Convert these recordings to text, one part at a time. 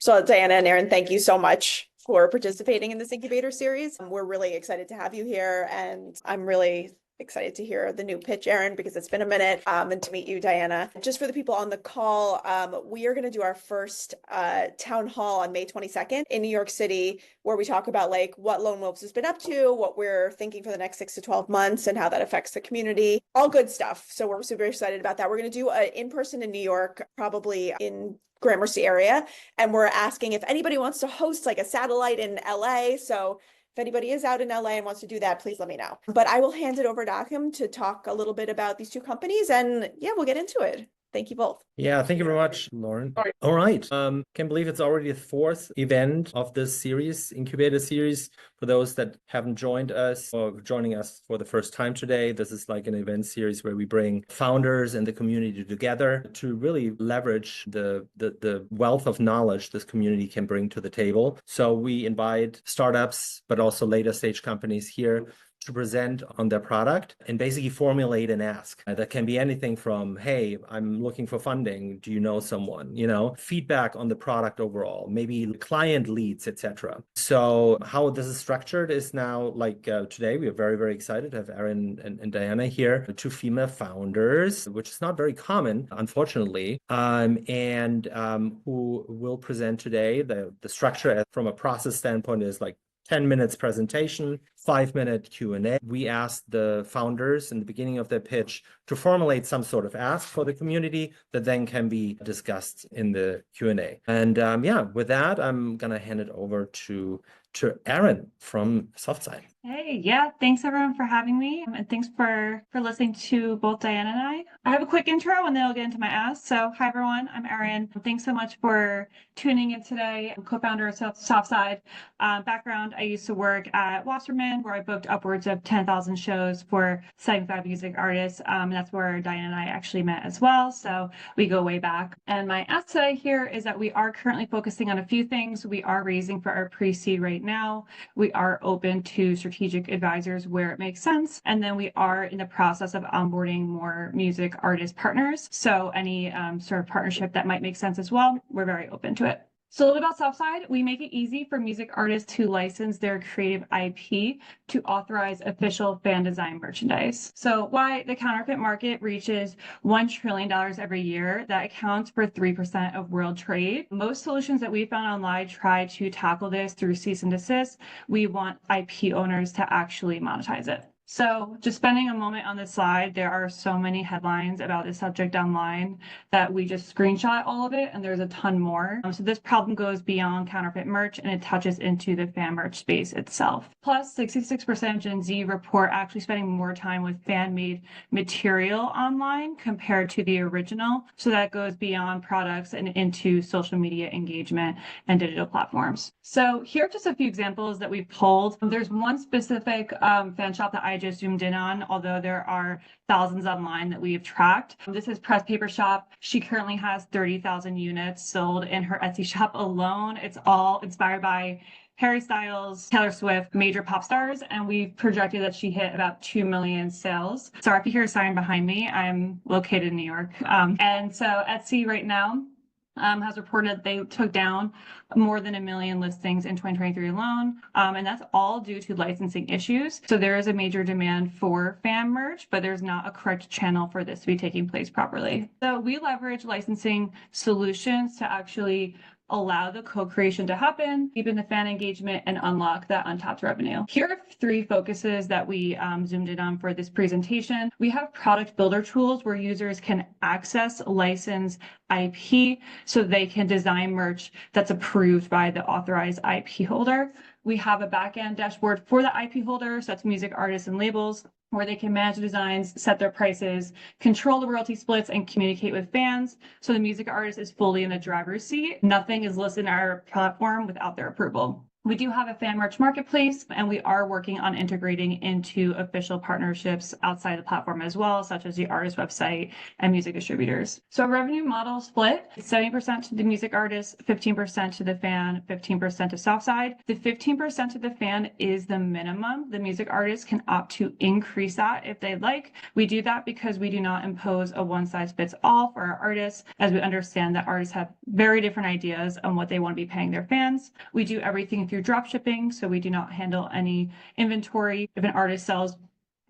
So Diana and Aaron, thank you so much for participating in this Incubator series. We're really excited to have you here, and I'm really excited to hear the new pitch, Aaron, because it's been a minute, and to meet you, Diana. Just for the people on the call, we are going to do our first town hall on May 22nd in New York City, where we talk about like what Lone Wolves has been up to, what we're thinking for the next 6 to 12 months, and how that affects the community. All good stuff. So we're super excited about that. We're going to do an in-person in New York, probably in Gramercy area, and we're asking if anybody wants to host like a satellite in LA. So if anybody is out in LA and wants to do that, please let me know. But I will hand it over to Achim to talk a little bit about these two companies, and yeah, we'll get into it. Thank you both. Yeah, thank you very much, Lauren. All right. Can't believe it's already the fourth event of this series, Incubator series. For those that haven't joined us or joining us for the first time today, this is like an event series where we bring founders and the community together to really leverage the wealth of knowledge this community can bring to the table. So we invite startups, but also later stage companies here to present on their product and basically formulate an ask. That can be anything from, hey, I'm looking for funding. Do you know someone? Feedback on the product overall, maybe client leads, etc. So how this is structured is now like today, we are very, very excited to have Aaron and Diana here, two female founders, which is not very common, unfortunately, and who will present today. The structure from a process standpoint is like 10 minutes presentation, 5-minute Q&A. We asked the founders in the beginning of their pitch to formulate some sort of ask for the community that then can be discussed in the Q&A. And with that, I'm going to hand it over to Aaron from Softside. Hey, yeah, thanks everyone for having me, and thanks for listening to both Diana and I. I have a quick intro and then I'll get into my ask. So hi everyone, I'm Erin. Thanks so much for tuning in today. I'm co-founder of Softside. Background, I used to work at Wasserman, where I booked upwards of 10,000 shows for 75 music artists. And that's where Diana and I actually met as well. So we go way back. And my ask today here is that we are currently focusing on a few things. We are raising for our pre-seed right now. We are open to strategic advisors where it makes sense. And then we are in the process of onboarding more music artist partners. So any sort of partnership that might make sense as well, we're very open to it. So a little bit about Softside. We make it easy for music artists to license their creative IP to authorize official fan design merchandise. So why the counterfeit market reaches $1 trillion every year, that accounts for 3% of world trade. Most solutions that we found online try to tackle this through cease and desist. We want IP owners to actually monetize it. So just spending a moment on this slide, there are so many headlines about this subject online that we just screenshot all of it, and there's a ton more. So this problem goes beyond counterfeit merch, and it touches into the fan merch space itself. Plus, 66% of Gen Z report actually spending more time with fan-made material online compared to the original. So that goes beyond products and into social media engagement and digital platforms. So here are just a few examples that we've pulled. There's one specific fan shop that I just zoomed in on, although there are thousands online that we have tracked. This is Press Paper Shop. She currently has 30,000 units sold in her Etsy shop alone. It's all inspired by Harry Styles, Taylor Swift, major pop stars, and we've projected that she hit about 2 million sales. Sorry if you hear a siren behind me. I'm located in New York. And so Etsy right now has reported they took down more than 1 million listings in 2023 alone. And that's all due to licensing issues. So there is a major demand for fan merch, but there's not a correct channel for this to be taking place properly. So we leverage licensing solutions to actually allow the co-creation to happen, deepen the fan engagement, and unlock that untapped revenue. Here are 3 focuses that we zoomed in on for this presentation. We have product builder tools where users can access licensed IP so they can design merch that's approved by the authorized IP holder. We have a backend dashboard for the IP holder, so that's music artists and labels, where they can manage the designs, set their prices, control the royalty splits, and communicate with fans. So the music artist is fully in the driver's seat. Nothing is listed in our platform without their approval. We do have a fan merch marketplace, and we are working on integrating into official partnerships outside the platform as well, such as the artist website and music distributors. So our revenue model split, 70% to the music artist, 15% to the fan, 15% to Softside. The 15% to the fan is the minimum. The music artist can opt to increase that if they'd like. We do that because we do not impose a one-size-fits-all for our artists, as we understand that artists have very different ideas on what they want to be paying their fans. We do everything through drop shipping, so we do not handle any inventory. If an artist sells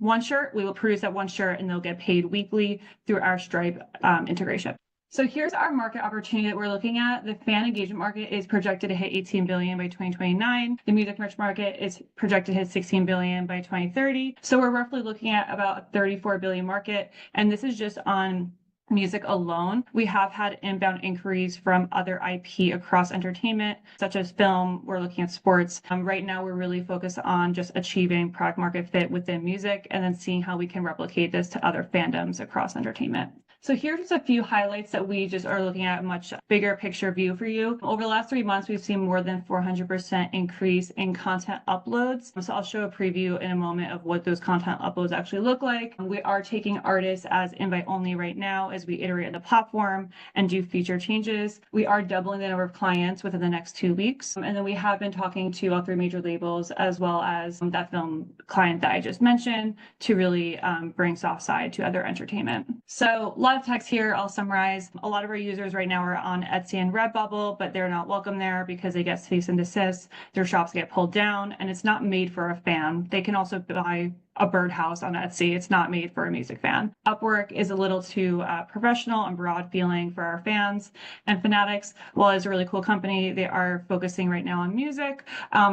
one shirt, we will produce that one shirt and they'll get paid weekly through our Stripe integration. So here's our market opportunity that we're looking at. The fan engagement market is projected to hit 18 billion by 2029. The music merch market is projected to hit 16 billion by 2030. So we're roughly looking at about a 34 billion market. And this is just on music alone. We have had inbound inquiries from other IP across entertainment, such as film. We're looking at sports. Right now, we're really focused on just achieving product market fit within music and then seeing how we can replicate this to other fandoms across entertainment. So here's just a few highlights that we just are looking at a much bigger picture view for you. Over the last 3 months, we've seen more than 400% increase in content uploads. So I'll show a preview in a moment of what those content uploads actually look like. We are taking artists as invite only right now as we iterate the platform and do feature changes. We are doubling the number of clients within the next 2 weeks. And then we have been talking to all 3 major labels, as well as that film client that I just mentioned, to really bring Softside to other entertainment. So a lot of text here. I'll summarize. A lot of our users right now are on Etsy and Redbubble, but they're not welcome there because they get cease and desist. Their shops get pulled down, and it's not made for a fan. They can also buy a birdhouse on Etsy. It's not made for a music fan. Upwork is a little too professional and broad feeling for our fans. And Fanatics, while it's a really cool company, they are focusing right now on music.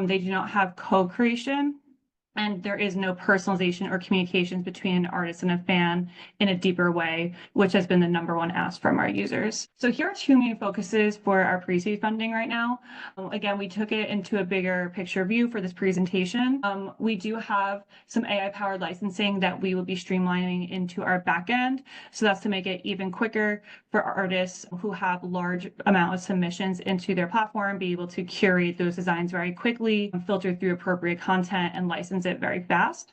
They do not have co-creation, and there is no personalization or communications between an artist and a fan in a deeper way, which has been the #1 ask from our users. So here are 2 main focuses for our pre-seed funding right now. Again, we took it into a bigger picture view for this presentation. We do have some AI-powered licensing that we will be streamlining into our backend. So that's to make it even quicker for artists who have large amount of submissions into their platform, be able to curate those designs very quickly, filter through appropriate content, and license it very fast.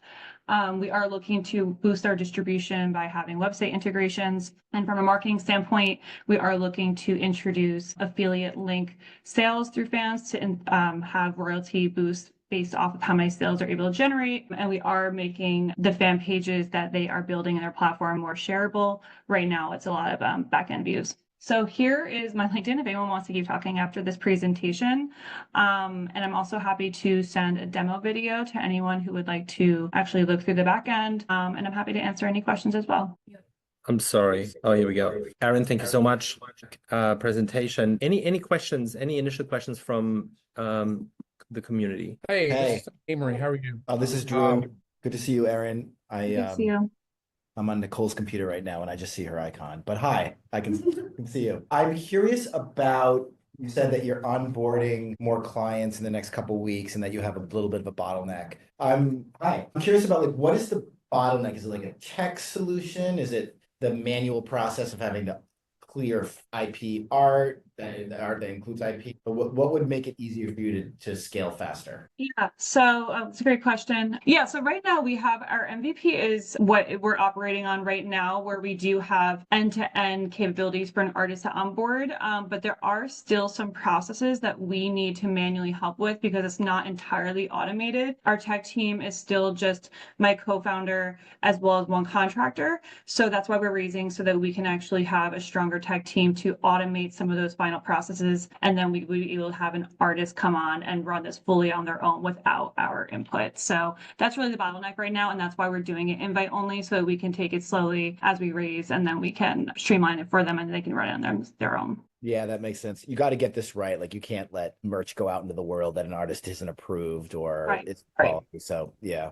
We are looking to boost our distribution by having website integrations. And from a marketing standpoint, we are looking to introduce affiliate link sales through fans to have royalty boosts based off of how many sales they're able to generate. And we are making the fan pages that they are building in their platform more shareable. Right now, it's a lot of back-end views. So here is my LinkedIn if anyone wants to keep talking after this presentation. And I'm also happy to send a demo video to anyone who would like to actually look through the back end. And I'm happy to answer any questions as well. I'm sorry. Oh, here we go. Aaron, thank you so much. Presentation. Any questions, any initial questions from the community? Hey, Hey. this is Amory. How are you? This is Drew. Good to see you, Aaron. Good to see you. I'm on Nicole's computer right now and I just see her icon. But hi, I can see you. I'm curious about, you said that you're onboarding more clients in the next couple of weeks and that you have a little bit of a bottleneck. I'm curious about, like, what is the bottleneck? Is it like a tech solution? Is it the manual process of having to clear IP art, that includes IP? But what would make it easier for you to scale faster? Yeah, so it's a great question. Yeah, so right now we have our MVP is what we're operating on right now, where we do have end-to-end capabilities for an artist to onboard. But there are still some processes that we need to manually help with because it's not entirely automated. Our tech team is still just my co-founder as well as one contractor. So that's why we're raising so that we can actually have a stronger tech team to automate some of those final processes, and then we will be able to have an artist come on and run this fully on their own without our input. So that's really the bottleneck right now, and that's why we're doing it invite only, so that we can take it slowly as we raise, and then we can streamline it for them and they can run it on their own. Yeah, that makes sense. You got to get this right. Like, you can't let merch go out into the world that an artist isn't approved or it's quality. So yeah,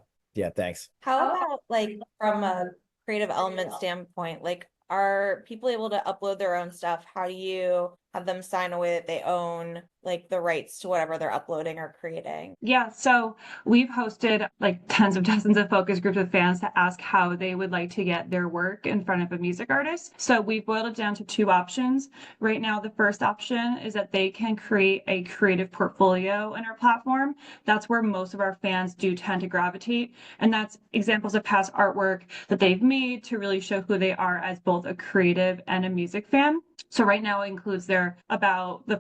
thanks. How about, like, from a creative element standpoint, like, are people able to upload their own stuff? How do you have them sign away that they own like the rights to whatever they're uploading or creating? Yeah, so we've hosted like tens of dozens of focus groups of fans to ask how they would like to get their work in front of a music artist. So we've boiled it down to two options. Right now, the first option is that they can create a creative portfolio in our platform. That's where most of our fans do tend to gravitate. And that's examples of past artwork that they've made to really show who they are as both a creative and a music fan. So right now it includes the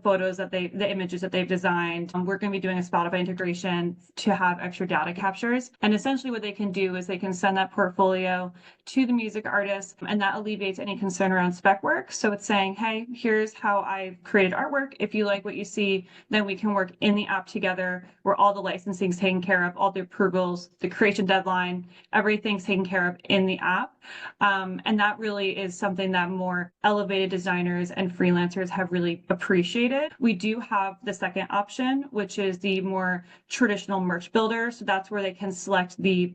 photos that the images that they've designed. We're going to be doing a Spotify integration to have extra data captures. And essentially what they can do is they can send that portfolio to the music artist, and that alleviates any concern around spec work. So it's saying, hey, here's how I've created artwork. If you like what you see, then we can work in the app together where all the licensing is taken care of, all the approvals, the creation deadline, everything's taken care of in the app. And that really is something that more elevated designers and freelancers have really appreciated. We do have the second option, which is the more traditional merch builder. So that's where they can select the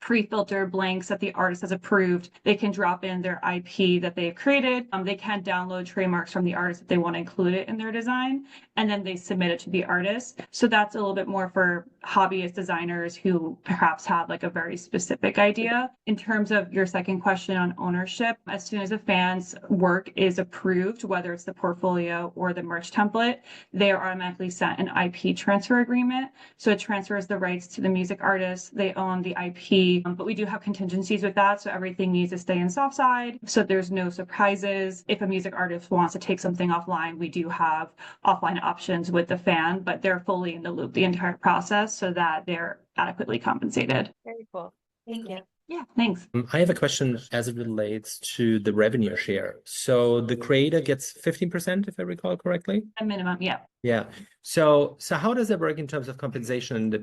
pre-filtered blanks that the artist has approved. They can drop in their IP that they've created. They can download trademarks from the artist if they want to include it in their design, and then they submit it to the artist. So that's a little bit more for hobbyist designers who perhaps have like a very specific idea. In terms of your second question on ownership, as soon as a fan's work is approved, whether it's the portfolio or the merch template, they are automatically sent an IP transfer agreement. So it transfers the rights to the music artist. They own the IP, but we do have contingencies with that. So everything needs to stay in Softside. So there's no surprises. If a music artist wants to take something offline, we do have offline options with the fan, but they're fully in the loop the entire process so that they're adequately compensated. Very cool. Thank you. Yeah, thanks. I have a question as it relates to the revenue share. So the creator gets 15%, if I recall correctly. A minimum, yeah. Yeah. So how does that work in terms of compensation and the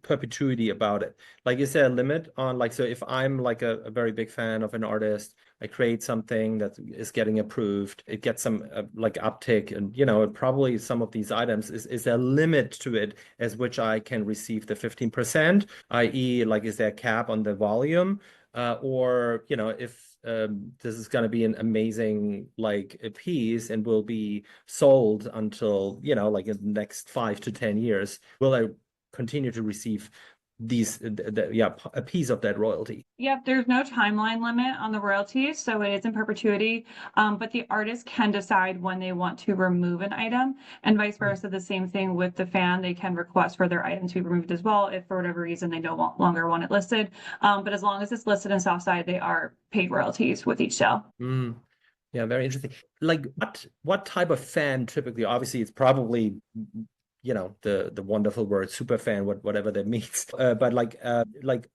perpetuity about it? Like, is there a limit on, like, so if I'm like a very big fan of an artist, I create something that is getting approved, it gets some like uptick, and probably some of these items, is there a limit to it as which I can receive the 15%, i.e. like, is there a cap on the volume? Or if this is going to be an amazing like a piece and will be sold until like in the next 5 to 10 years, will I continue to receive a piece of that royalty? Yep, there's no timeline limit on the royalties, so it is in perpetuity. But the artist can decide when they want to remove an item, and vice versa. The same thing with the fan; they can request for their item to be removed as well if, for whatever reason, they no longer want it listed. But as long as it's listed in Softside, they are paid royalties with each sale. Yeah, very interesting. Like, what type of fan typically? Obviously, it's probably the wonderful word super fan, whatever that means. But like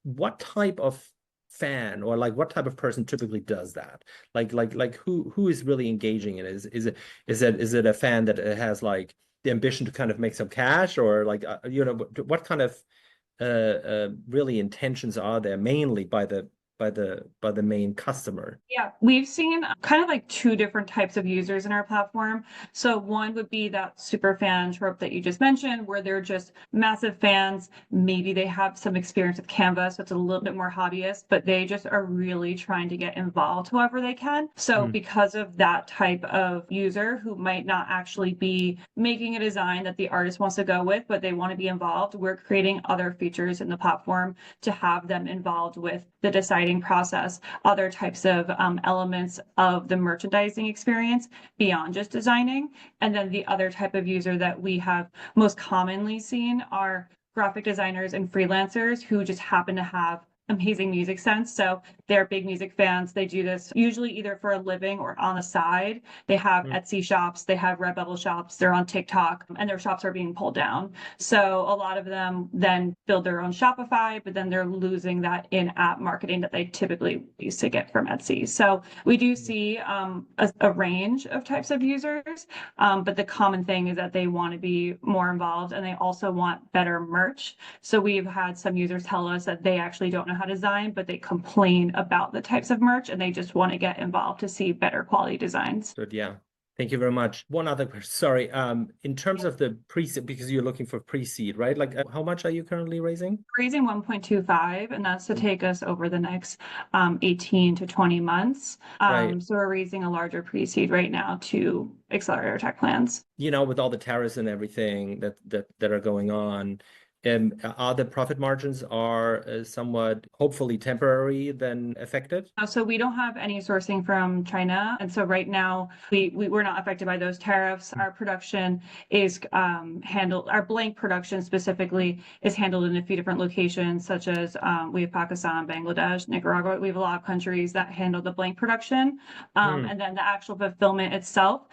what type of fan, or like what type of person typically does that? Like who is really engaging in it? Is it a fan that has like the ambition to kind of make some cash, or like what kind of really intentions are there mainly by the main customer? Yeah, we've seen kind of like two different types of users in our platform. So one would be that super fan trope that you just mentioned, where they're just massive fans. Maybe they have some experience with Canva, so it's a little bit more hobbyist, but they just are really trying to get involved however they can. So because of that type of user who might not actually be making a design that the artist wants to go with, but they want to be involved, we're creating other features in the platform to have them involved with the deciding process, other types of elements of the merchandising experience beyond just designing. And then the other type of user that we have most commonly seen are graphic designers and freelancers who just happen to have amazing music sense. So they're big music fans. They do this usually either for a living or on the side. They have Etsy shops, they have Redbubble shops, they're on TikTok, and their shops are being pulled down. So a lot of them then build their own Shopify, but then they're losing that in-app marketing that they typically used to get from Etsy. So we do see a range of types of users, but the common thing is that they want to be more involved, and they also want better merch. So we've had some users tell us that they actually don't know how to design, but they complain about the types of merch and they just want to get involved to see better quality designs. Good, yeah. Thank you very much. One other question. Sorry. In terms of the pre-seed, because you're looking for pre-seed, right? Like, how much are you currently raising? Raising 1.25, and that's to take us over the next 18 to 20 months. Right. So we're raising a larger pre-seed right now to accelerate our tech plans. You know, with all the tariffs and everything that are going on, are the profit margins are somewhat hopefully temporary then affected? So we don't have any sourcing from China. And so right now we're not affected by those tariffs. Our production is handled, our blank production specifically is handled in a few different locations, such as we have Pakistan, Bangladesh, Nicaragua. We have a lot of countries that handle the blank production. And then the actual fulfillment itself,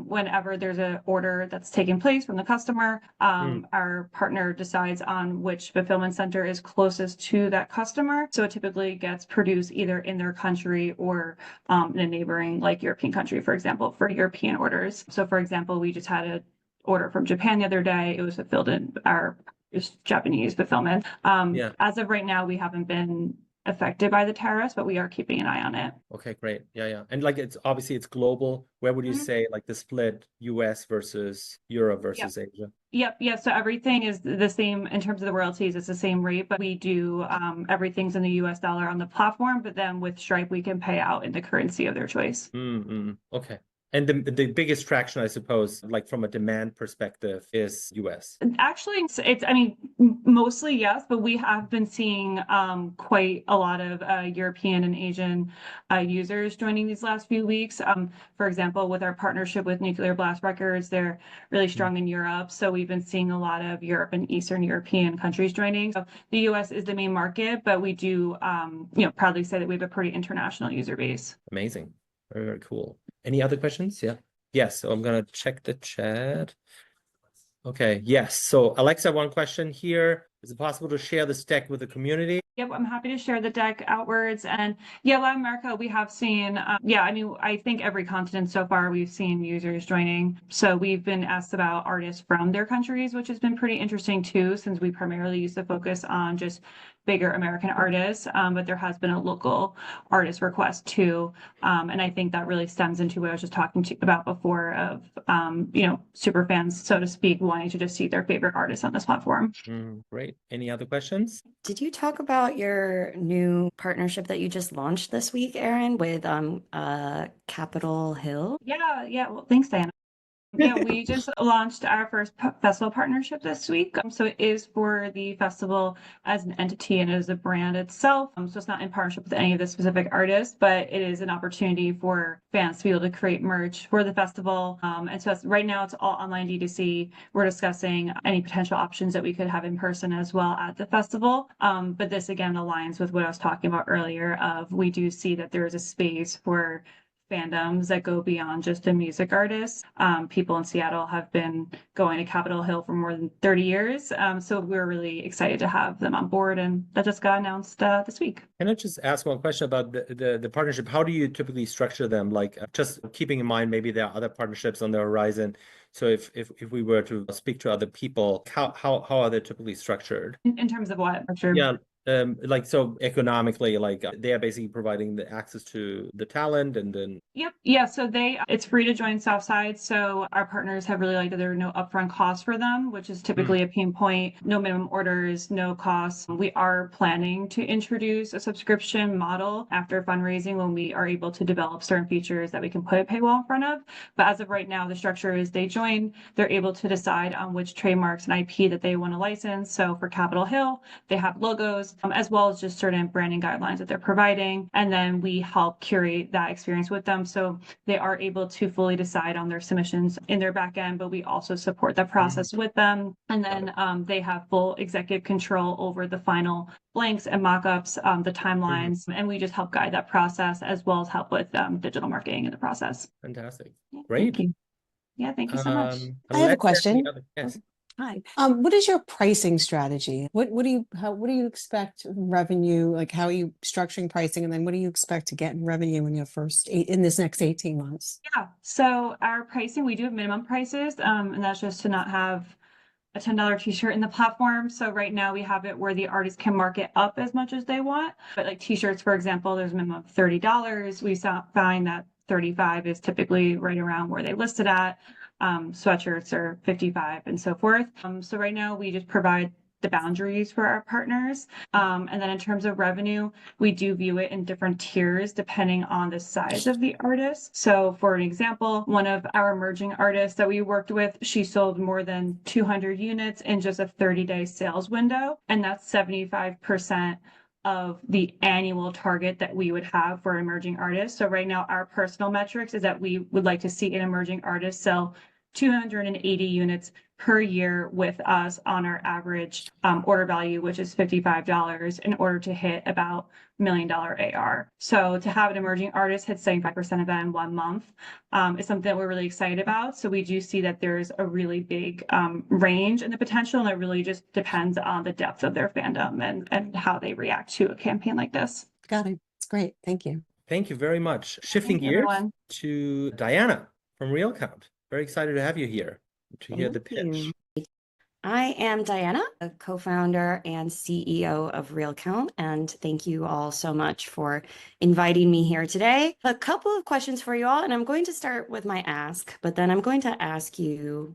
whenever there's an order that's taking place from the customer, our partner decides on which fulfillment center is closest to that customer. So it typically gets produced either in their country or in a neighboring, like European country, for example, for European orders. So for example, we just had an order from Japan the other day. It was fulfilled in our Japanese fulfillment. As of right now, we haven't been affected by the tariffs, but we are keeping an eye on it. Okay, great. Yeah. And like it's obviously it's global. Where would you say like the split US versus Europe versus Asia? Yep. So everything is the same in terms of the royalties. It's the same rate, but we do everything's in the US dollar on the platform. But then with Stripe, we can pay out in the currency of their choice. Okay. And the biggest traction, I suppose, like from a demand perspective, is US. Actually, I mean, mostly yes, but we have been seeing quite a lot of European and Asian users joining these last few weeks. For example, with our partnership with Nuclear Blast Records, they're really strong in Europe. So we've been seeing a lot of Europe and Eastern European countries joining. So the US is the main market, but we do, proudly say that we have a pretty international user base. Amazing. Very, very cool. Any other questions? Yeah. Yes. So I'm going to check the chat. Okay. Yes. So Alexa, one question here. Is it possible to share this deck with the community? Yep, I'm happy to share the deck outwards. And Latin America, we have seen, I think every continent so far we've seen users joining. So we've been asked about artists from their countries, which has been pretty interesting too, since we primarily used to focus on just bigger American artists, but there has been a local artist request too. And I think that really stems into what I was just talking about before of, super fans, so to speak, wanting to just see their favorite artists on this platform. Great. Any other questions? Did you talk about your new partnership that you just launched this week, Erin, with Capitol Hill? Yeah. Well, thanks, Diana. Yeah, we just launched our first festival partnership this week. So it is for the festival as an entity and as a brand itself. So it's not in partnership with any of the specific artists, but it is an opportunity for fans to be able to create merch for the festival. And so right now it's all online D2C. We're discussing any potential options that we could have in person as well at the festival. But this again aligns with what I was talking about earlier of we do see that there is a space for fandoms that go beyond just a music artist. People in Seattle have been going to Capitol Hill for more than 30 years. So we're really excited to have them on board, and that just got announced this week. Can I just ask one question about the partnership? How do you typically structure them? Like just keeping in mind, maybe there are other partnerships on the horizon. So if we were to speak to other people, how are they typically structured? In terms of what? Sure. Yeah. Like so economically, like they are basically providing the access to the talent and then Yep. Yeah. So it's free to join Softside. So our partners have really liked that there are no upfront costs for them, which is typically a pain point. No minimum orders, no costs. We are planning to introduce a subscription model after fundraising when we are able to develop certain features that we can put a paywall in front of. But as of right now, the structure is they join, they're able to decide on which trademarks and IP that they want to license. So for Capitol Hill, they have logos, as well as just certain branding guidelines that they're providing. And then we help curate that experience with them. So they are able to fully decide on their submissions in their back end, but we also support that process with them. And then they have full executive control over the final blanks and mock-ups, the timelines, and we just help guide that process as well as help with digital marketing in the process. Fantastic. Yeah, Great. Thank you. Yeah, thank you so much. I have a question. Yes. Hi. What is your pricing strategy? What do you expect revenue? Like how are you structuring pricing, and then what do you expect to get in revenue in this next 18 months? Yeah. So our pricing, we do have minimum prices, and that's just to not have a $10 t-shirt in the platform. So right now we have it where the artist can mark it up as much as they want. But like t-shirts, for example, there's a minimum of $30. We find that $35 is typically right around where they listed at. Sweatshirts are $55 and so forth. So right now we just provide the boundaries for our partners. And then in terms of revenue, we do view it in different tiers depending on the size of the artist. So for an example, one of our emerging artists that we worked with, she sold more than 200 units in just a 30-day sales window. And that's 75% of the annual target that we would have for emerging artists. So right now, our personal metrics is that we would like to see an emerging artist sell 280 units per year with us on our average order value, which is $55, in order to hit about $1 million AR. So to have an emerging artist hit 75% of that in 1 month is something that we're really excited about. So we do see that there's a really big range in the potential, and it really just depends on the depth of their fandom and how they react to a campaign like this. Got it. It's great. Thank you. Thank you very much. Shifting Thank you, gears everyone. to Diana from RealCount. Very excited to have you here to hear the Thank pitch. you. I am Diana, a co-founder and CEO of RealCount, and thank you all so much for inviting me here today. A couple of questions for you all, and I'm going to start with my ask, but then I'm going to ask you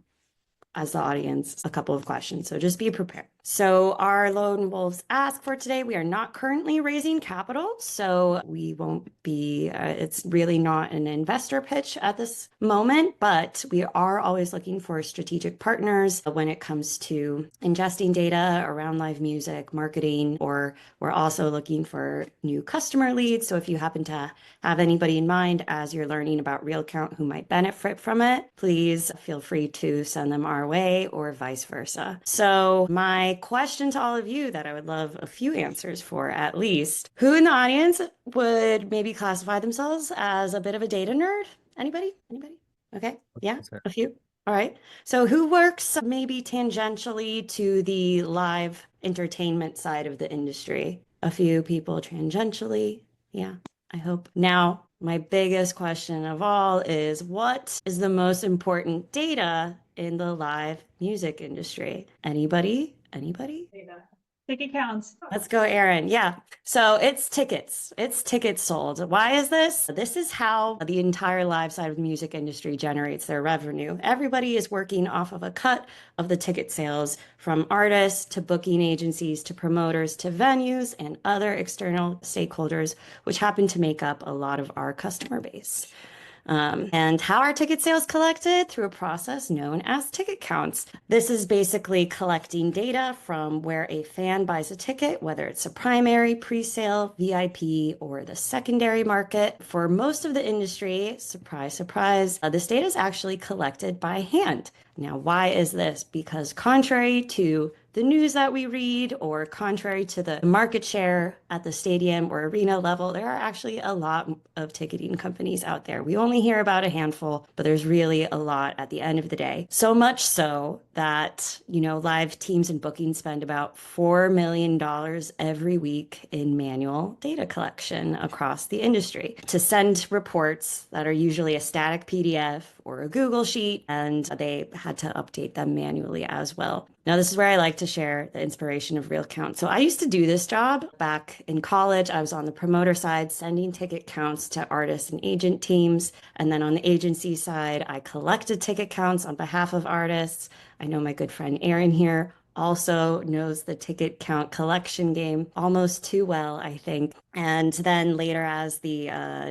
as the audience a couple of questions, so just be prepared. So our Lone Wolves ask for today, we are not currently raising capital, so we won't be, it's really not an investor pitch at this moment, but we are always looking for strategic partners when it comes to ingesting data around live music, marketing, or we're also looking for new customer leads. So if you happen to have anybody in mind as you're learning about RealCount who might benefit from it, please feel free to send them our way or vice versa. So my question to all of you that I would love a few answers for, at least, who in the audience would maybe classify themselves as a bit of a data nerd? Anybody? Okay. Yeah, a few. All right. So who works maybe tangentially to the live entertainment side of the industry? A few people tangentially. Yeah, I hope. Now, my biggest question of all is, what is the most important data in the live music industry? Anybody? Ticket counts. Let's go, Aaron. Yeah. So it's tickets. It's tickets sold. Why is this? This is how the entire live side of the music industry generates their revenue. Everybody is working off of a cut of the ticket sales, from artists to booking agencies to promoters to venues and other external stakeholders, which happen to make up a lot of our customer base. And how are ticket sales collected? Through a process known as ticket counts. This is basically collecting data from where a fan buys a ticket, whether it's a primary, pre-sale, VIP, or the secondary market. For most of the industry, surprise, surprise, this data is actually collected by hand. Now, why is this? Because contrary to the news that we read, or contrary to the market share at the stadium or arena level, there are actually a lot of ticketing companies out there. We only hear about a handful, but there's really a lot at the end of the day. So much so that, live teams and bookings spend about $4 million every week in manual data collection across the industry to send reports that are usually a static PDF or a Google sheet, and they had to update them manually as well. Now, this is where I like to share the inspiration of RealCount. So I used to do this job back in college. I was on the promoter side, sending ticket counts to artists and agent teams. And then on the agency side, I collected ticket counts on behalf of artists. I know my good friend Aaron here also knows the ticket count collection game almost too well, I think. And then later, as the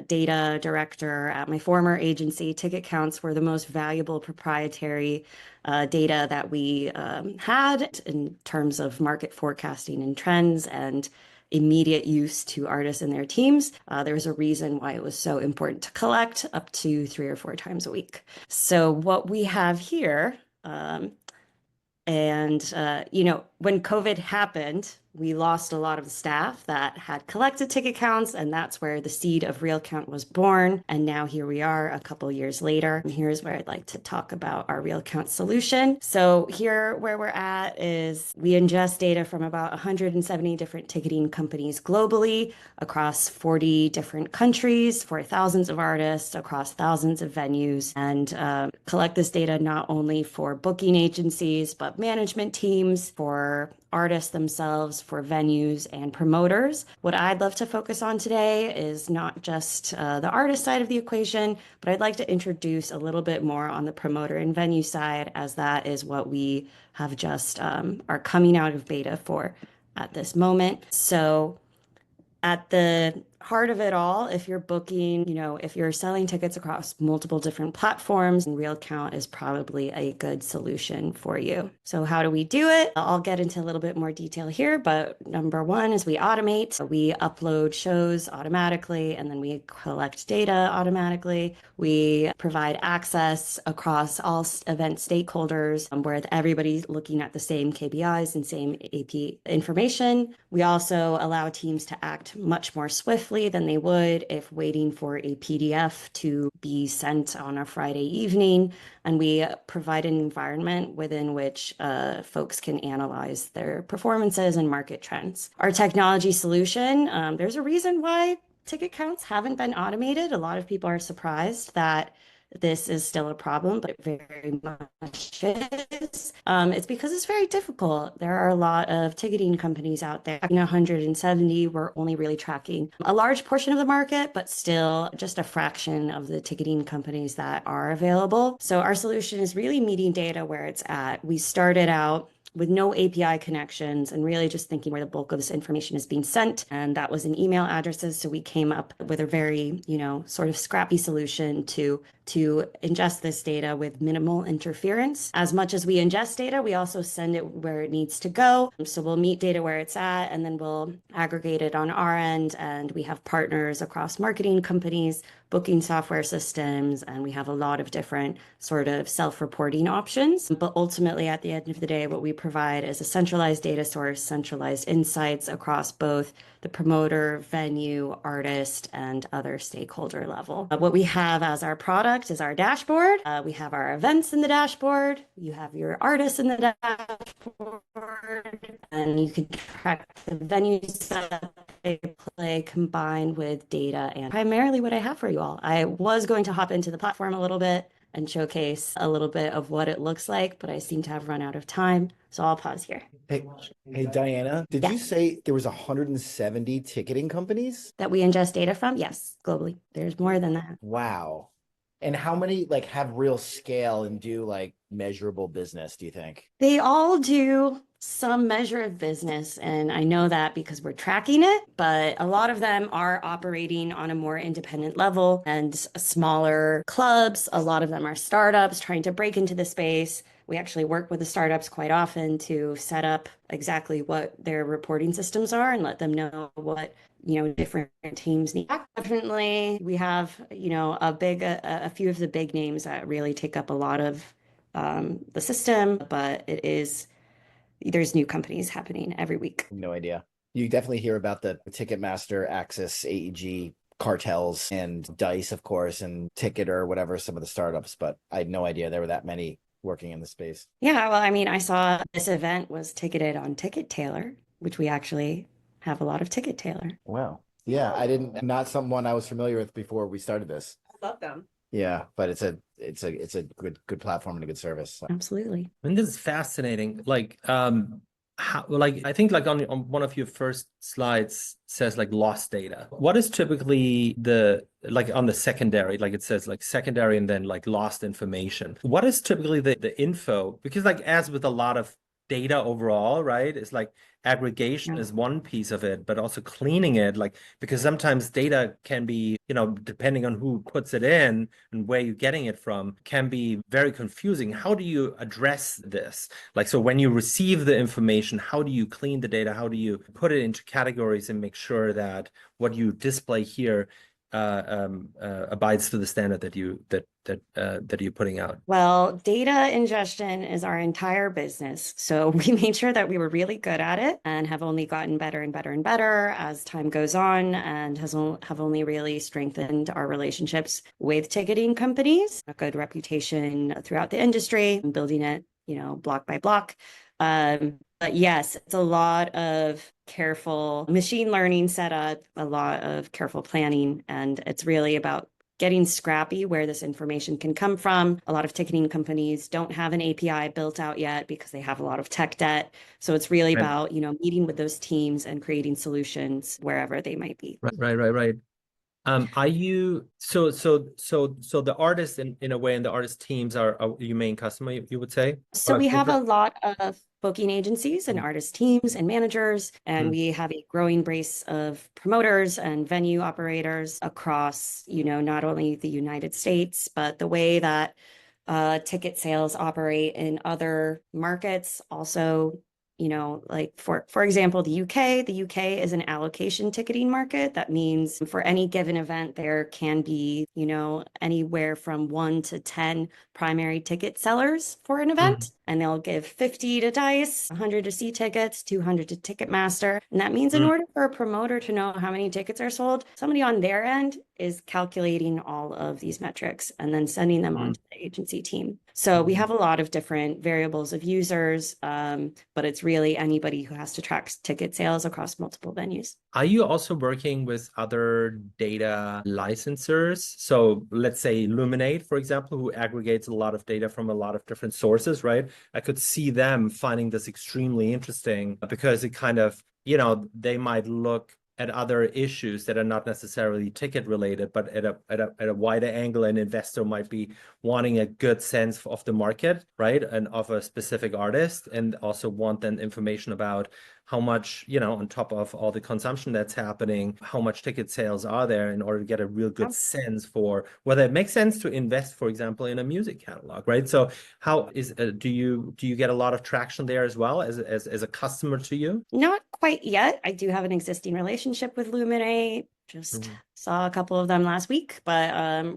data director at my former agency, ticket counts were the most valuable proprietary data that we had in terms of market forecasting and trends and immediate use to artists and their teams. There was a reason why it was so important to collect up to 3 or 4 times a week. So what we have here, when COVID happened, we lost a lot of the staff that had collected ticket counts, and that's where the seed of RealCount was born. And now here we are a couple years later. And here's where I'd like to talk about our RealCount solution. So here where we're at is we ingest data from about 170 different ticketing companies globally across 40 different countries for thousands of artists across thousands of venues, and collect this data not only for booking agencies, but management teams, for for artists themselves, for venues and promoters. What I'd love to focus on today is not just the artist side of the equation, but I'd like to introduce a little bit more on the promoter and venue side, as that is what we have just are coming out of beta for at this moment. So at the heart of it all, if you're booking, if you're selling tickets across multiple different platforms, RealCount is probably a good solution for you. So how do we do it? I'll get into a little bit more detail here, but number one is we automate. We upload shows automatically, and then we collect data automatically. We provide access across all event stakeholders where everybody's looking at the same KPIs and same AP information. We also allow teams to act much more swiftly than they would if waiting for a PDF to be sent on a Friday evening. And we provide an environment within which folks can analyze their performances and market trends. Our technology solution, there's a reason why ticket counts haven't been automated. A lot of people are surprised that this is still a problem, but it very much is. It's because it's very difficult. There are a lot of ticketing companies out there. 170, we're only really tracking a large portion of the market, but still just a fraction of the ticketing companies that are available. So our solution is really meeting data where it's at. We started out with no API connections and really just thinking where the bulk of this information is being sent. And that was in email addresses. So we came up with a very, sort of scrappy solution to ingest this data with minimal interference. As much as we ingest data, we also send it where it needs to go. So we'll meet data where it's at, and then we'll aggregate it on our end. And we have partners across marketing companies, booking software systems, and we have a lot of different sort of self-reporting options. But ultimately, at the end of the day, what we provide is a centralized data source, centralized insights across both the promoter, venue, artist, and other stakeholder level. What we have as our product is our dashboard. We have our events in the dashboard. You have your artists in the dashboard, and you can track the venues that they play combined with data and primarily what I have for you all. I was going to hop into the platform a little bit and showcase a little bit of what it looks like, but I seem to have run out of time. So I'll pause here. Hey, Diana, did you say there was 170 ticketing companies? That we ingest data from? Yes, globally. There's more than that. Wow. And how many have real scale and do measurable business, do you think? They all do some measure of business, and I know that because we're tracking it, but a lot of them are operating on a more independent level and smaller clubs. A lot of them are startups trying to break into the space. We actually work with the startups quite often to set up exactly what their reporting systems are and let them know what different teams need. Definitely, we have a few of the big names that really take up a lot of the system, but there's new companies happening every week. No idea. You definitely hear about the Ticketmaster, Axis, AEG cartels, and Dice, of course, and Ticket or whatever, some of the startups, but I had no idea there were that many working in the space. Yeah, well, I mean, I saw this event was ticketed on TicketTailor, which we actually have a lot of TicketTailor. Wow. Yeah, not someone I was familiar with before we started this. I love them. Yeah, but it's a good platform and a good service. So. Absolutely. And this is fascinating. I think on one of your first slides says lost data. What is typically on the secondary, it says secondary and then lost information. What is typically the info? Because as with a lot of data overall, right? It's aggregation is one piece of it, but also cleaning it, because sometimes data can be, depending on who puts it in and where you're getting it from, can be very confusing. How do you address this? So when you receive the information, how do you clean the data? How do you put it into categories and make sure that what you display here abides to the standard that you're putting out? Well, data ingestion is our entire business. So we made sure that we were really good at it and have only gotten better and better and better as time goes on, and have only really strengthened our relationships with ticketing companies, a good reputation throughout the industry, and building it, block by block. But yes, it's a lot of careful machine learning setup, a lot of careful planning, and it's really about getting scrappy where this information can come from. A lot of ticketing companies don't have an API built out yet because they have a lot of tech debt. So it's really about, meeting with those teams and creating solutions wherever they might be. Right. Are you so the artists in a way and the artist teams are your main customer, you would say? So we have a lot of booking agencies and artist teams and managers, and we have a growing base of promoters and venue operators across, not only the United States, but the way that ticket sales operate in other markets also. Like for example, the UK is an allocation ticketing market. That means for any given event, there can be, anywhere from 1 to 10 primary ticket sellers for an event. And they'll give 50 to Dice, 100 to C tickets, 200 to Ticketmaster. And that means in order for a promoter to know how many tickets are sold, somebody on their end is calculating all of these metrics and then sending them on to the agency team. So we have a lot of different variables of users, but it's really anybody who has to track ticket sales across multiple venues. Are you also working with other data licensors? So let's say Luminate, for example, who aggregates a lot of data from a lot of different sources, right? I could see them finding this extremely interesting because it kind of, they might look at other issues that are not necessarily ticket related, but at a wider angle, an investor might be wanting a good sense of the market, right? And of a specific artist, and also want then information about how much, on top of all the consumption that's happening, how much ticket sales are there in order to get a real good sense for whether it makes sense to invest, for example, in a music catalog, right? So how is, do you get a lot of traction there as well as a customer to you? Not quite yet. I do have an existing relationship with Luminate. Just saw a couple of them last week, but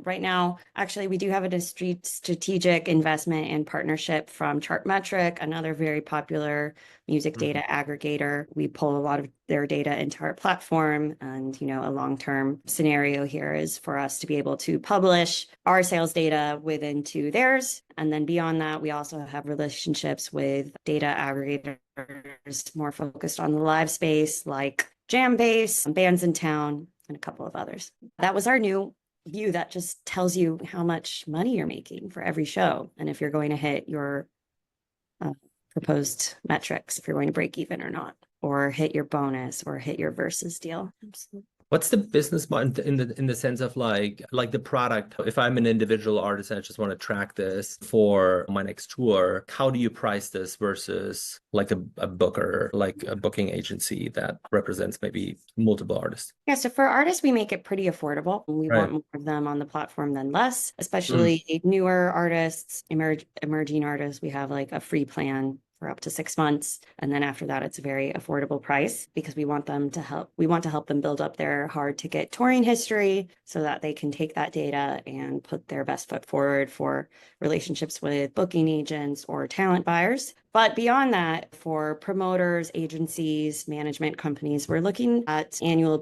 right now, actually, we do have a strategic investment and partnership from Chartmetric, another very popular music data aggregator. We pull a lot of their data into our platform, and a long-term scenario here is for us to be able to publish our sales data into theirs, and then beyond that, we also have relationships with data aggregators more focused on the live space, like Jambase, Bands in Town, and a couple of others. That was our new view that just tells you how much money you're making for every show, and if you're going to hit your proposed metrics, if you're going to break even or not, or hit your bonus or hit your versus deal. Absolutely. What's the business model in the sense of like the product? If I'm an individual artist and I just want to track this for my next tour, how do you price this versus like a booker, like a booking agency that represents maybe multiple artists? Yeah, so for artists, we make it pretty affordable. We want more of them on the platform than less, especially newer artists, emerging artists. We have like a free plan for up to 6 months. And then after that, it's a very affordable price because we want to help them build up their hard ticket touring history so that they can take that data and put their best foot forward for relationships with booking agents or talent buyers. But beyond that, for promoters, agencies, management companies, we're looking at an annual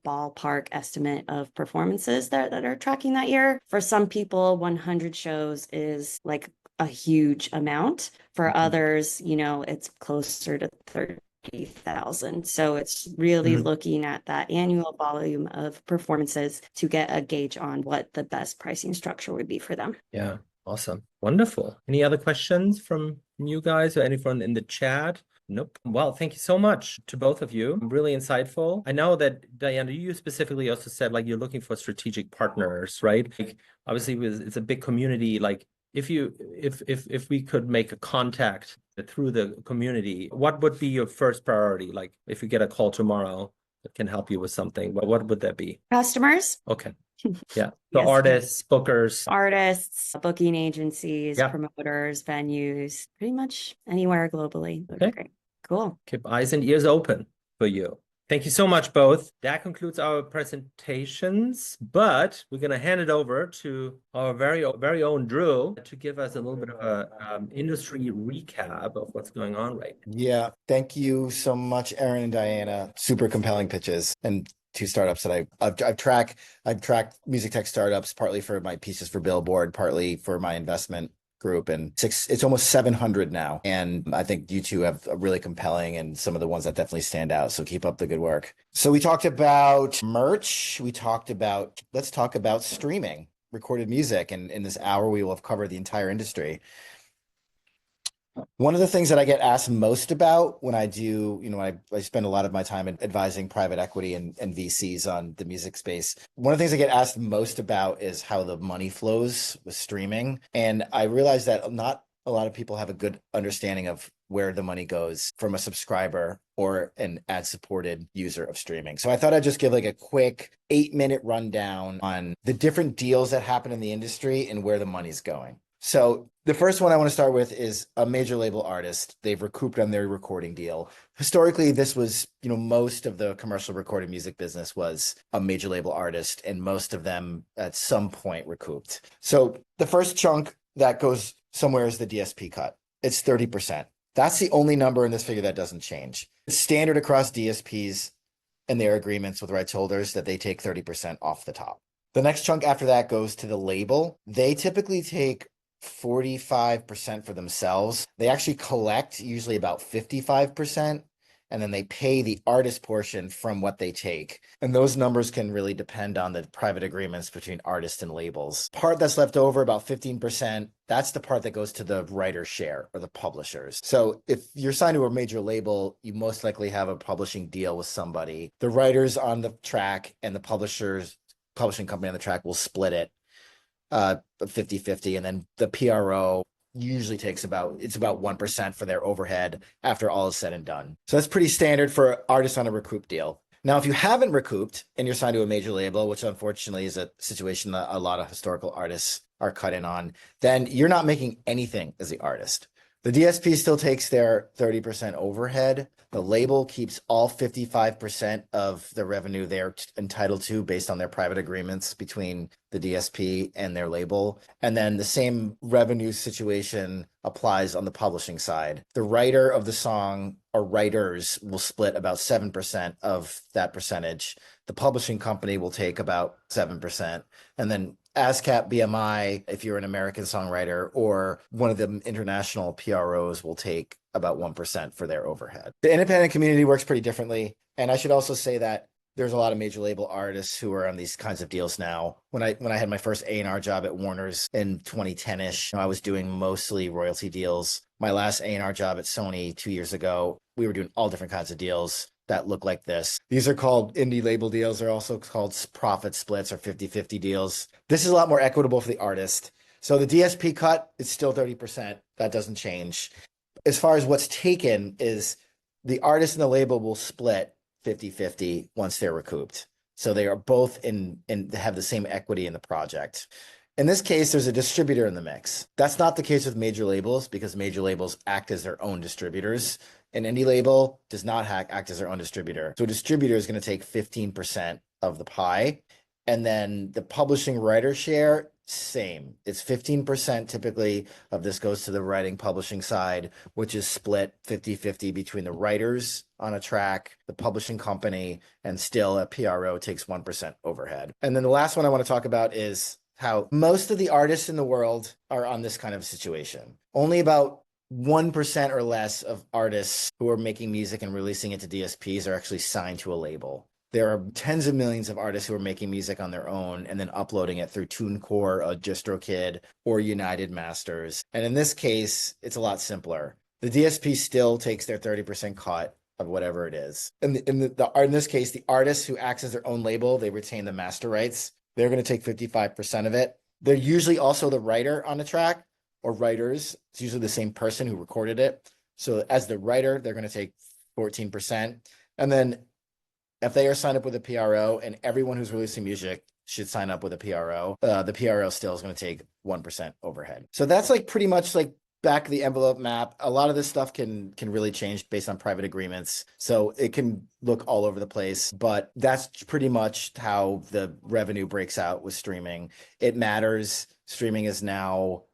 ballpark estimate of performances that are tracking that year. For some people, 100 shows is like a huge amount. For others, it's closer to 30,000. So it's really looking at that annual volume of performances to get a gauge on what the best pricing structure would be for them. Yeah, awesome. Wonderful. Any other questions from you guys or anyone in the chat? Nope. Well, thank you so much to both of you. Really insightful. I know that, Diana, you specifically also said like you're looking for strategic partners, right? Like obviously it's a big community. Like if we could make a contact through the community, what would be your first priority? Like if you get a call tomorrow that can help you with something, what would that be? Customers. Okay. Yeah. So Yes. artists, booking agencies, promoters, venues, pretty much anywhere globally. Okay. Great. Cool. Keep eyes and ears open for you. Thank you so much, both. That concludes our presentations, but we're going to hand it over to our very own Drew to give us a little bit of a industry recap of what's going on right now. Yeah, thank you so much, Aaron and Diana. Super compelling pitches and two startups that I've tracked music tech startups, partly for my pieces for Billboard, partly for my investment group, and it's almost 700 now. And I think you two have a really compelling and some of the ones that definitely stand out. So keep up the good work. So we talked about merch. Let's talk about streaming recorded music. And in this hour, we will have covered the entire industry. One of the things that I get asked most about when I do, I spend a lot of my time advising private equity and VCs on the music space. One of the things I get asked most about is how the money flows with streaming. And I realize that not a lot of people have a good understanding of where the money goes from a subscriber or an ad-supported user of streaming. So I thought I'd just give like a quick 8-minute rundown on the different deals that happen in the industry and where the money's going. So the first one I want to start with is a major label artist. They've recouped on their recording deal. Historically, this was, most of the commercial recorded music business was a major label artist, and most of them at some point recouped. So the first chunk that goes somewhere is the DSP cut. It's 30%. That's the only number in this figure that doesn't change. It's standard across DSPs and their agreements with rights holders that they take 30% off the top. The next chunk after that goes to the label. They typically take 45% for themselves. They actually collect usually about 55%, and then they pay the artist portion from what they take. And those numbers can really depend on the private agreements between artists and labels. Part that's left over, about 15%, that's the part that goes to the writer share or the publishers. So if you're signed to a major label, you most likely have a publishing deal with somebody. The writers on the track and the publishing company on the track will split it 50-50, and then the PRO usually takes about 1% for their overhead after all is said and done. So that's pretty standard for artists on a recoup deal. Now, if you haven't recouped and you're signed to a major label, which unfortunately is a situation that a lot of historical artists are cut in on, then you're not making anything as the artist. The DSP still takes their 30% overhead. The label keeps all 55% of the revenue they're entitled to based on their private agreements between the DSP and their label. And then the same revenue situation applies on the publishing side. The writer of the song or writers will split about 7% of that percentage. The publishing company will take about 7%. And then ASCAP, BMI, if you're an American songwriter, or one of the international PROs will take about 1% for their overhead. The independent community works pretty differently. And I should also say that there's a lot of major label artists who are on these kinds of deals now. When I had my first A&R job at Warner's in 2010-ish, I was doing mostly royalty deals. My last A&R job at Sony 2 years ago, we were doing all different kinds of deals that look like this. These are called indie label deals. They're also called profit splits or 50-50 deals. This is a lot more equitable for the artist. So the DSP cut is still 30%. That doesn't change. As far as what's taken is the artist and the label will split 50-50 once they're recouped. So they are both in have the same equity in the project. In this case, there's a distributor in the mix. That's not the case with major labels because major labels act as their own distributors. An indie label does not act as their own distributor. So a distributor is going to take 15% of the pie. And then the publishing writer share, same. It's 15% typically of this goes to the writing publishing side, which is split 50-50 between the writers on a track, the publishing company, and still a PRO takes 1% overhead. And then the last one I want to talk about is how most of the artists in the world are on this kind of situation. Only about 1% or less of artists who are making music and releasing it to DSPs are actually signed to a label. There are tens of millions of artists who are making music on their own and then uploading it through TuneCore, DistroKid, or United Masters. And in this case, it's a lot simpler. The DSP still takes their 30% cut of whatever it is. In this case, the artist who acts as their own label, they retain the master rights. They're going to take 55% of it. They're usually also the writer on the track or writers. It's usually the same person who recorded it. So as the writer, they're going to take 14%. And then if they are signed up with a PRO, and everyone who's releasing music should sign up with a PRO, the PRO still is going to take 1% overhead. So that's like pretty much like back of the envelope map. A lot of this stuff can really change based on private agreements. So it can look all over the place, but that's pretty much how the revenue breaks out with streaming. It matters. Streaming is now,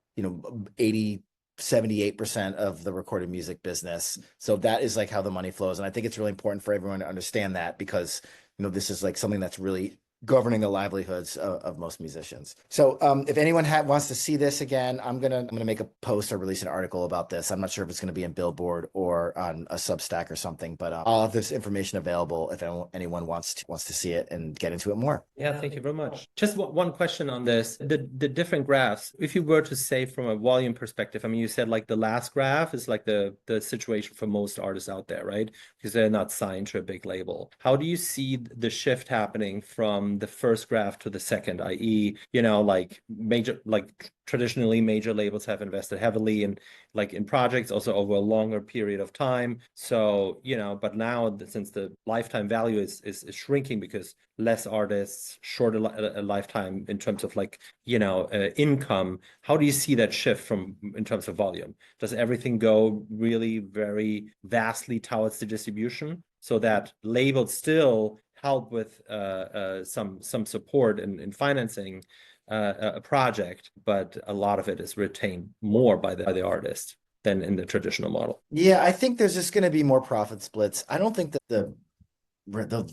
78% of the recorded music business. So that is like how the money flows. And I think it's really important for everyone to understand that because, this is like something that's really governing the livelihoods of most musicians. So if anyone wants to see this again, I'm gonna make a post or release an article about this. I'm not sure if it's gonna be in Billboard or on a Substack or something, but I'll have this information available if anyone wants to see it and get into it more. Yeah, thank you very much. Just one question on this. The different graphs, if you were to say from a volume perspective, I mean, you said like the last graph is like the situation for most artists out there, right? Because they're not signed to a big label. How do you see the shift happening from the first graph to the second, i.e., like traditionally major labels have invested heavily in projects also over a longer period of time. So, but now since the lifetime value is shrinking because less artists, shorter lifetime in terms of income, how do you see that shift in terms of volume? Does everything go really very vastly towards the distribution so that labels still help with some support in financing a project, but a lot of it is retained more by the artist than in the traditional model? Yeah, I think there's just going to be more profit splits. I don't think that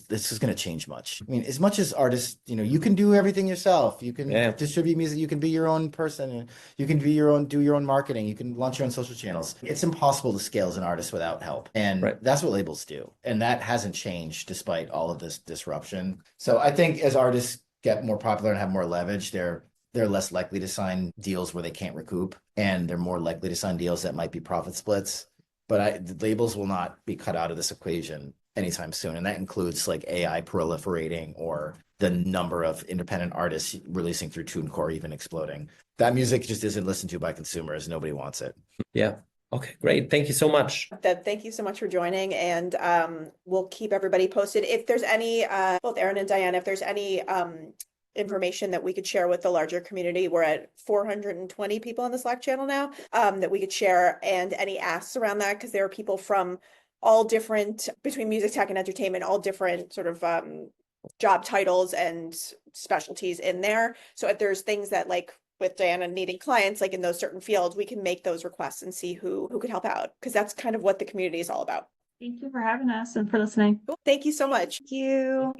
this is going to change much. I mean, as much as artists, you can do everything yourself. You can distribute music. You can be your own person. You can do your own marketing. You can launch your own social channels. It's impossible to scale as an artist without help. And that's what labels do. And that hasn't changed despite all of this disruption. So I think as artists get more popular and have more leverage, they're less likely to sign deals where they can't recoup. And they're more likely to sign deals that might be profit splits. But the labels will not be cut out of this equation anytime soon. And that includes like AI proliferating or the number of independent artists releasing through TuneCore even exploding. That music just isn't listened to by consumers. Nobody wants it. Yeah. Okay, great. Thank you so much. Thank you so much for joining, and we'll keep everybody posted. If there's any, both Aaron and Diana, if there's any information that we could share with the larger community, we're at 420 people on the Slack channel now, that we could share, and any asks around that, because there are people from all different, between music, tech, and entertainment, all different sort of job titles and specialties in there. So if there's things that, like with Diana needing clients, like in those certain fields, we can make those requests and see who could help out, because that's kind of what the community is all about. Thank you for having us and for listening. Thank you so much. Thank you.